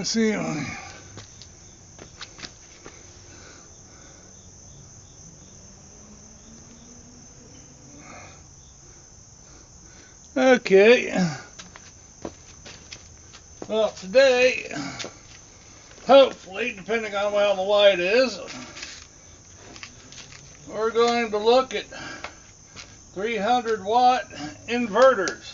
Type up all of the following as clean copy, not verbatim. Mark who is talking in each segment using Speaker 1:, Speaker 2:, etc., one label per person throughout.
Speaker 1: see. Okay. Well, today, hopefully, depending on how the light is, we're going to look at 300-watt inverters.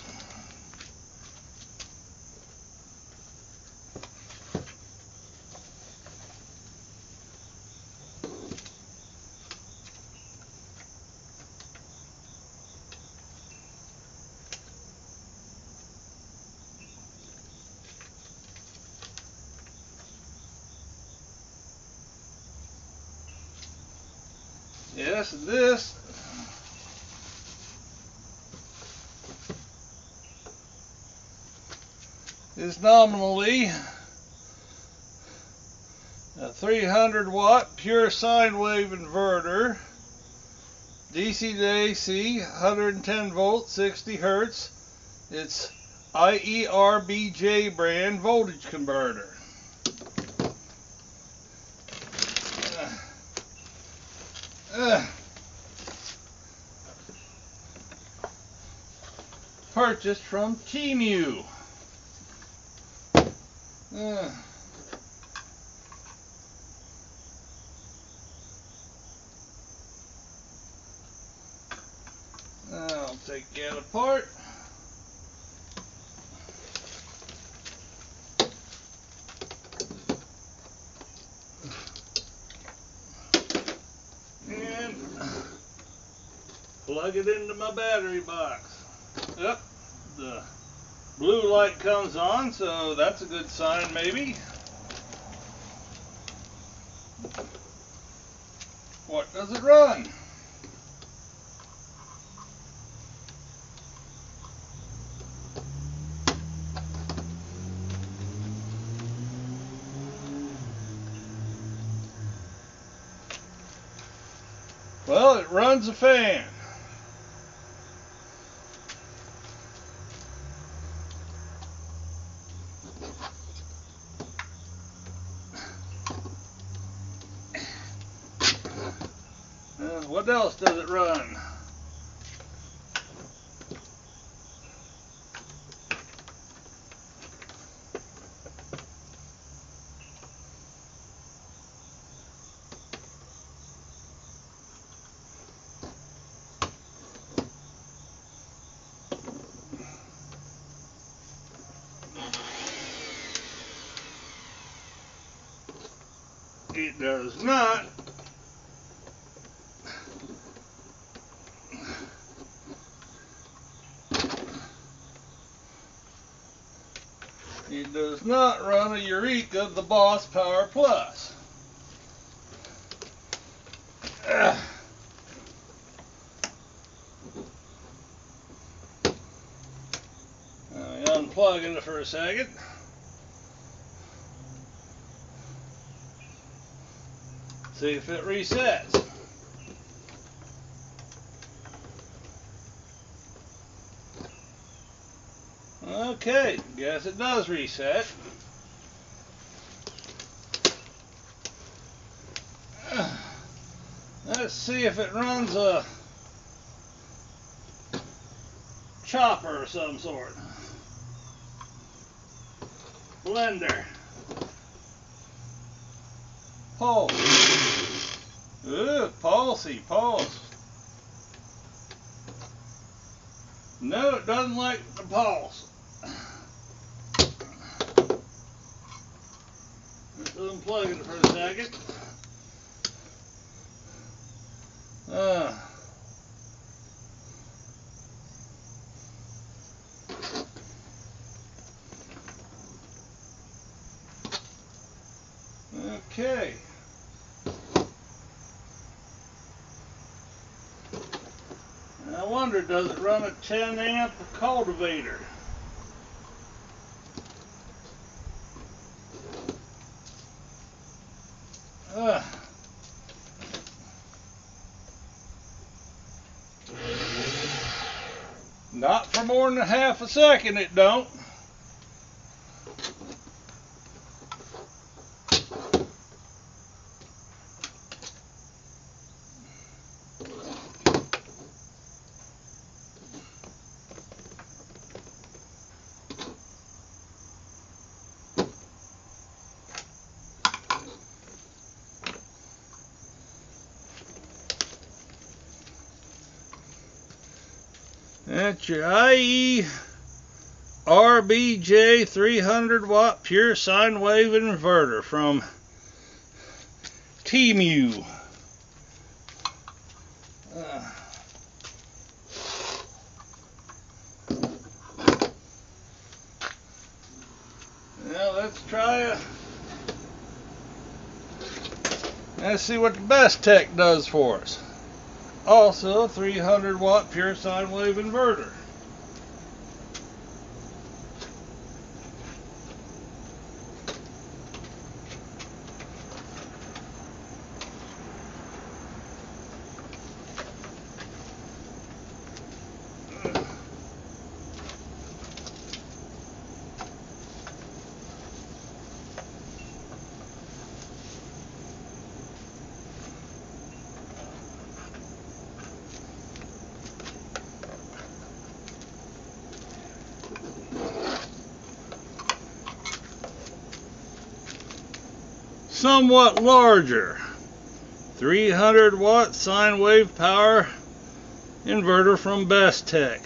Speaker 1: Yes, this is nominally a 300-watt pure sine wave inverter, DC to AC, 110 volts, 60 hertz. It's IERBJ brand voltage converter. Purchased from Temu. I'll take that apart. And plug it into my battery box. Yep, the blue light comes on, so that's a good sign maybe. What does it run? Well, it runs a fan. What else does it run? It does not. It does not run a Eureka the Boss Power Plus. Unplugging it for a second. See if it resets. Okay, guess it does reset. Let's see if it runs a chopper of some sort. Blender. Pulse. Ooh, pulse. No, it doesn't like the pulse. Let's unplug it for a second. Okay. I wonder, does it run a 10 amp cultivator? Not for more than a half a second, it don't. That's your IERBJ 300 watt pure sine wave inverter from TEMU. Now let's see what the BESTEK does for us. Also 300 watt pure sine wave inverter. Somewhat larger 300 watt sine wave power inverter from BESTEK.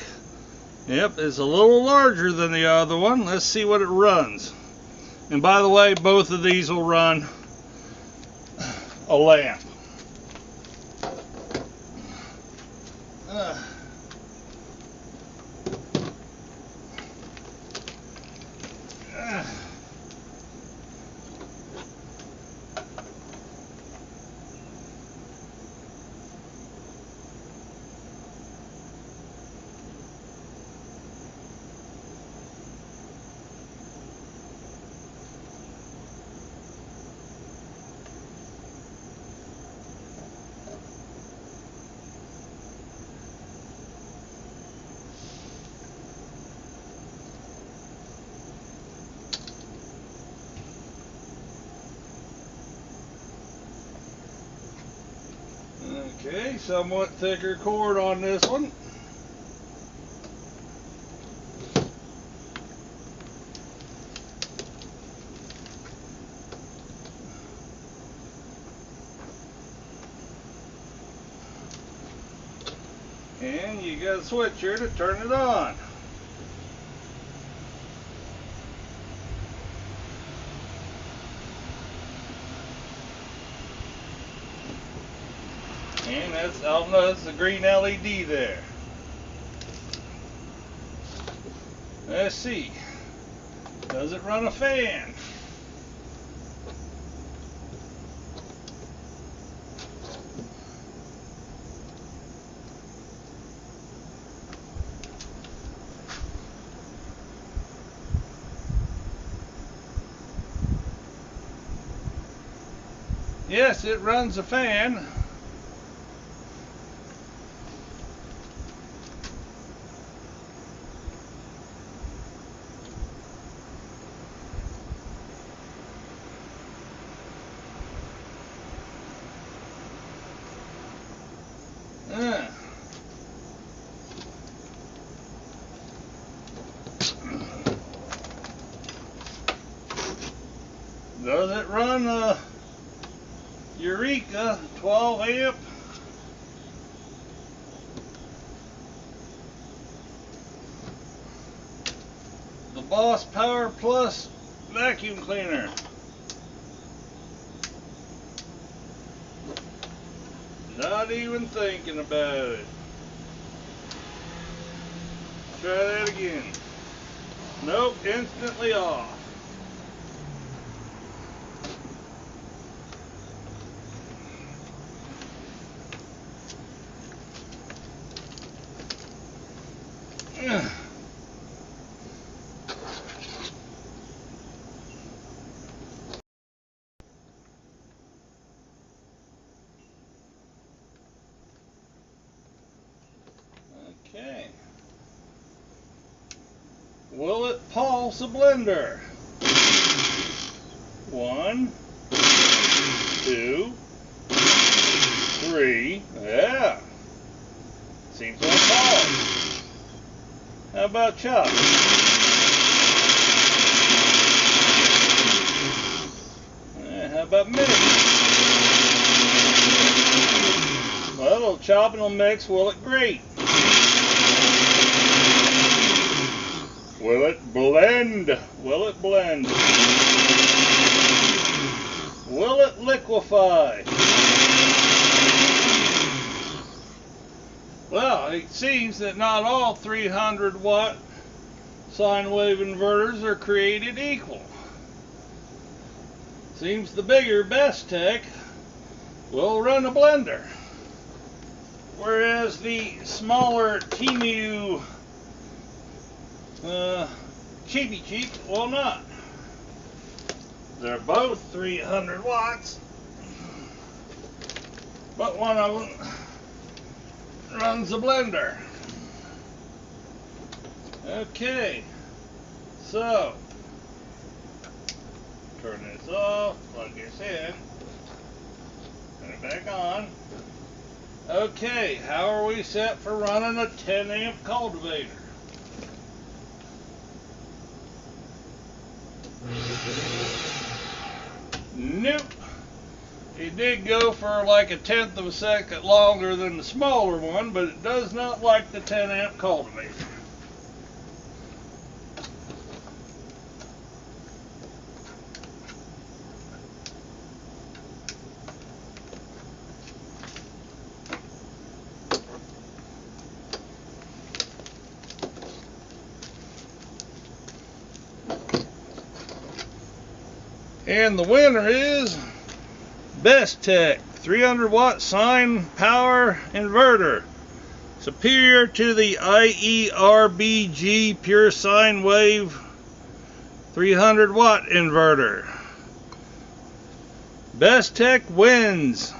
Speaker 1: Yep, it's a little larger than the other one. Let's see what it runs. And by the way, both of these will run a lamp. Okay, somewhat thicker cord on this one. And you got a switch here to turn it on. And that's, I don't know, that's the green LED there. Let's see. Does it run a fan? Yes, it runs a fan. Does it run Eureka 12 amp? The Boss Power Plus vacuum cleaner. Not even thinking about it. Try that again. Nope, instantly off. Okay. Will it pulse a blender? 1, 2, 3. Yeah. Seems like pulse. How about chop? How about mix? Well, it'll chop and it'll mix. Will it grate? Will it blend? Will it blend? Will it liquefy? Well, it seems that not all 300 watt sine wave inverters are created equal. Seems the bigger BESTEK will run a blender, whereas the smaller TEOTWAWKI cheapy cheap will not. They're both 300 watts, but one of them runs a blender. Okay, so turn this off, plug this in, turn it back on. Okay, how are we set for running a 10 amp cultivator? Nope. It did go for like 1/10 of a second longer than the smaller one, but it does not like the 10 amp cultivator. And the winner is BESTEK 300 watt sine power inverter, superior to the IERBJ pure sine wave 300 watt inverter. BESTEK wins.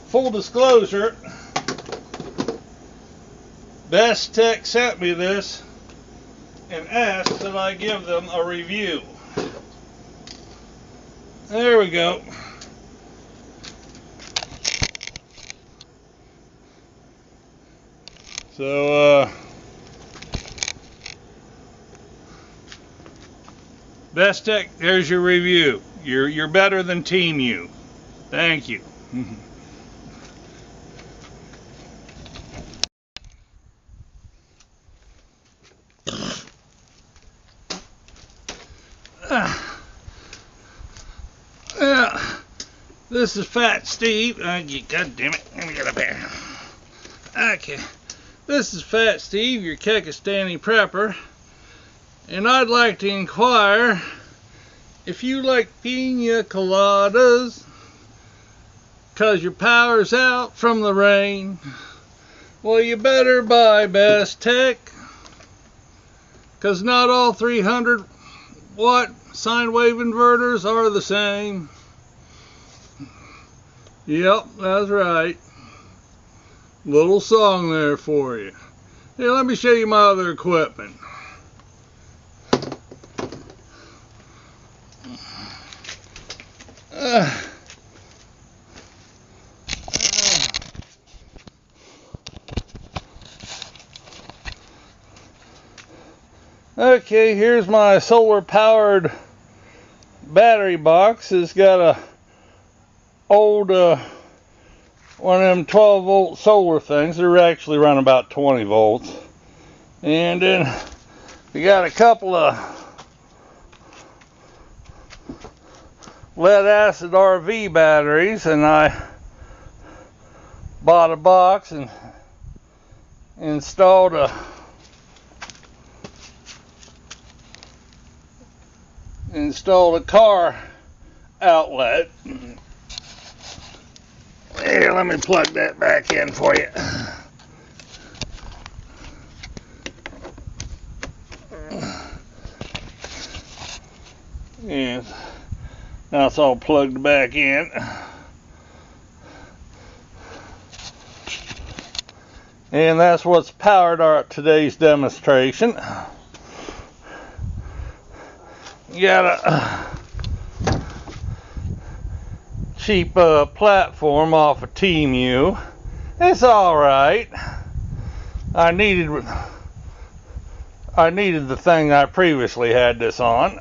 Speaker 1: Full disclosure, BESTEK sent me this and asked that I give them a review. There we go. So, BESTEK, there's your review. You're better than Team U. Thank you. This is Fat Steve. God damn it. Let me get up here. Okay. This is Fat Steve, your Kekistani Prepper. And I'd like to inquire if you like pina coladas because your power's out from the rain. Well, you better buy BESTEK, because not all 300 watt sine wave inverters are the same. Yep, that's right. Little song there for you. Here, let me show you my other equipment. Okay, here's my solar powered battery box. It's got a old one of them 12 volt solar things. They're actually run about 20 volts. And then we got a couple of lead acid RV batteries, and I bought a box and installed a car outlet. Here, let me plug that back in for you. Yeah, now it's all plugged back in. And that's what's powered our today's demonstration. You got a cheap platform off of Team U. It's all right. I needed the thing I previously had this on.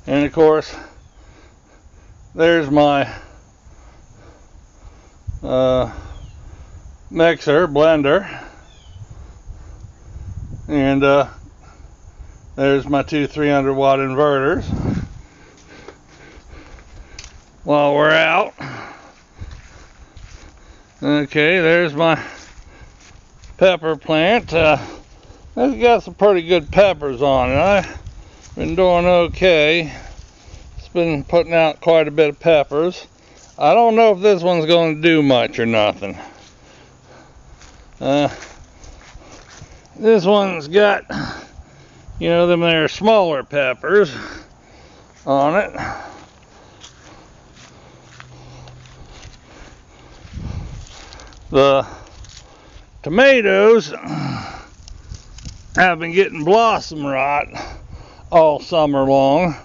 Speaker 1: And of course, there's my mixer, blender. And there's my two 300 watt inverters. While we're out. Okay, there's my pepper plant. It's got some pretty good peppers on it. I've been doing okay. It's been putting out quite a bit of peppers. I don't know if this one's going to do much or nothing. This one's got, you know, them there smaller peppers on it. The tomatoes have been getting blossom rot all summer long,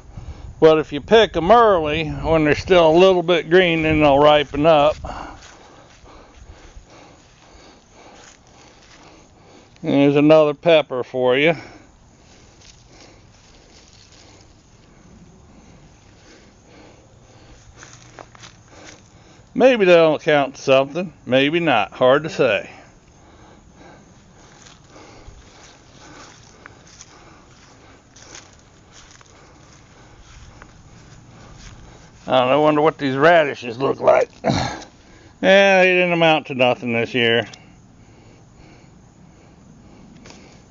Speaker 1: but if you pick them early when they're still a little bit green, then they'll ripen up. There's another pepper for you. Maybe that'll count to something, maybe not, hard to say. I don't know, I wonder what these radishes look like. They didn't amount to nothing this year.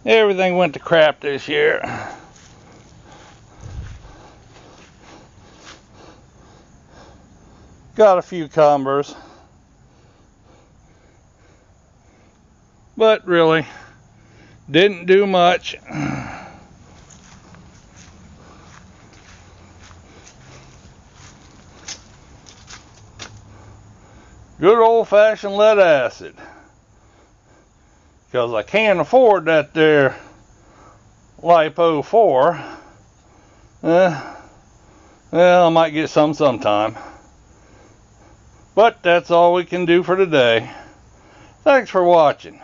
Speaker 1: Everything went to crap this year. Got a few cumbers, but really didn't do much. Good old-fashioned lead acid, because I can't afford that there Lipo 4. Well, I might get some sometime. But that's all we can do for today. Thanks for watching.